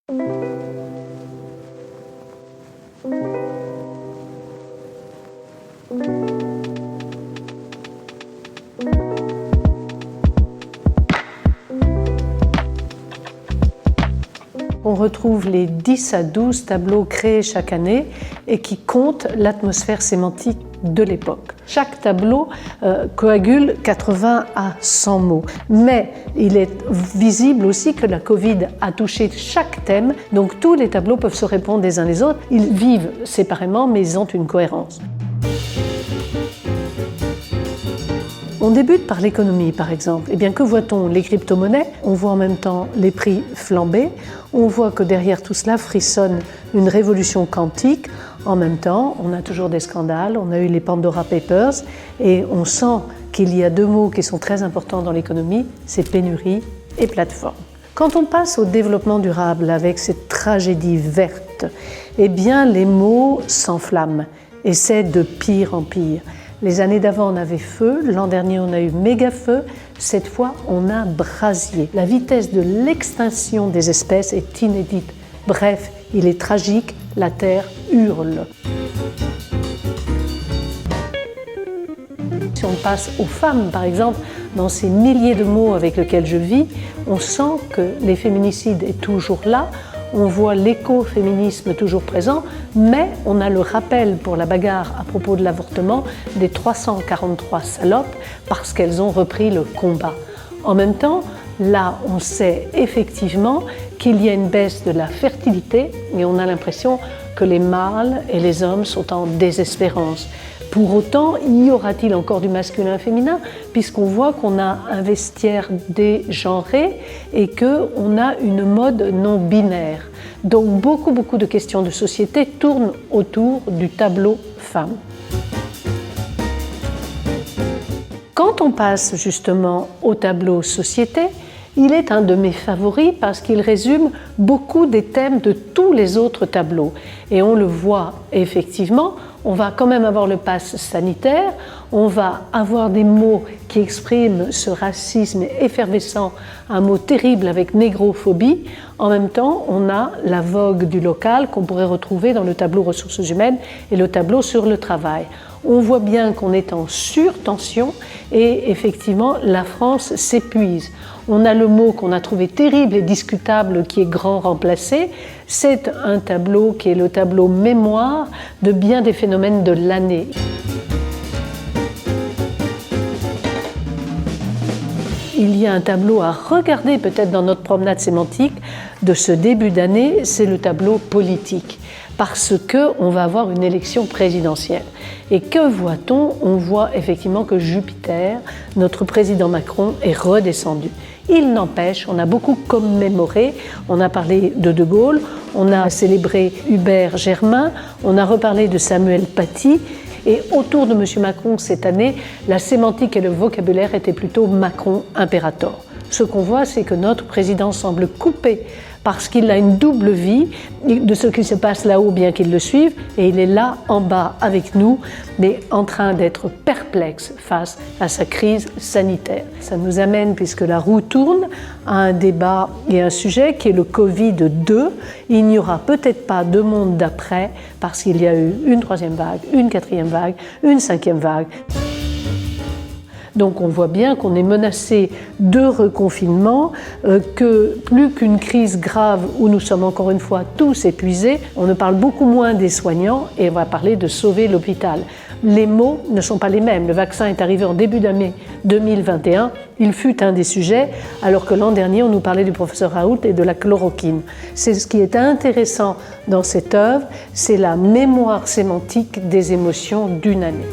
On retrouve les 10 à 12 tableaux créés chaque année et qui comptent l'atmosphère sémantique de l'époque. Chaque tableau coagule 80 à 100 mots, mais il est visible aussi que la Covid a touché chaque thème, donc tous les tableaux peuvent se répondre les uns les autres. Ils vivent séparément, mais ils ont une cohérence. On débute par l'économie, par exemple. Eh bien, que voit-on? Les crypto-monnaies. On voit en même temps les prix flamber. On voit que derrière tout cela frissonne une révolution quantique. En même temps, on a toujours des scandales. On a eu les Pandora Papers et on sent qu'il y a deux mots qui sont très importants dans l'économie, c'est pénurie et plateforme. Quand on passe au développement durable avec cette tragédie verte, eh bien, les mots s'enflamment et c'est de pire en pire. Les années d'avant, on avait feu, l'an dernier, on a eu méga feu, cette fois, on a brasier. La vitesse de l'extinction des espèces est inédite. Bref, il est tragique, la Terre hurle. Si on passe aux femmes, par exemple, dans ces milliers de mots avec lesquels je vis, on sent que les féminicides est toujours là. On voit l'écoféminisme toujours présent, mais on a le rappel pour la bagarre à propos de l'avortement des 343 salopes parce qu'elles ont repris le combat. En même temps, là, on sait effectivement qu'il y a une baisse de la fertilité et on a l'impression que les mâles et les hommes sont en désespérance. Pour autant, y aura-t-il encore du masculin et féminin puisqu'on voit qu'on a un vestiaire dégenré et qu'on a une mode non binaire. Donc beaucoup de questions de société tournent autour du tableau femme. Quand on passe justement au tableau société, il est un de mes favoris parce qu'il résume beaucoup des thèmes de tous les autres tableaux. Et on le voit effectivement, on va quand même avoir le pass sanitaire, on va avoir des mots qui expriment ce racisme effervescent, un mot terrible avec négrophobie. En même temps, on a la vogue du local qu'on pourrait retrouver dans le tableau ressources humaines et le tableau sur le travail. On voit bien qu'on est en surtension et effectivement la France s'épuise. On a le mot qu'on a trouvé terrible et discutable qui est grand remplacé. C'est un tableau qui est le tableau mémoire de bien des phénomènes de l'année. Il y a un tableau à regarder peut-être dans notre promenade sémantique de ce début d'année, c'est le tableau politique. Parce qu'on va avoir une élection présidentielle. Et que voit-on? On voit effectivement que Jupiter, notre président Macron, est redescendu. Il n'empêche, on a beaucoup commémoré, on a parlé de De Gaulle, on a célébré Hubert Germain, on a reparlé de Samuel Paty, et autour de M. Macron cette année, la sémantique et le vocabulaire étaient plutôt Macron impérator. Ce qu'on voit, c'est que notre président semble coupé parce qu'il a une double vie de ce qui se passe là-haut, bien qu'il le suive, et il est là, en bas, avec nous, mais en train d'être perplexe face à sa crise sanitaire. Ça nous amène, puisque la roue tourne, à un débat et un sujet qui est le Covid-2. Il n'y aura peut-être pas de monde d'après, parce qu'il y a eu une troisième vague, une quatrième vague, une cinquième vague. Donc on voit bien qu'on est menacé de reconfinement, que plus qu'une crise grave où nous sommes encore une fois tous épuisés, on ne parle beaucoup moins des soignants et on va parler de sauver l'hôpital. Les mots ne sont pas les mêmes. Le vaccin est arrivé en début d'année 2021, il fut un des sujets, alors que l'an dernier on nous parlait du professeur Raoult et de la chloroquine. C'est ce qui est intéressant dans cette œuvre, c'est la mémoire sémantique des émotions d'une année.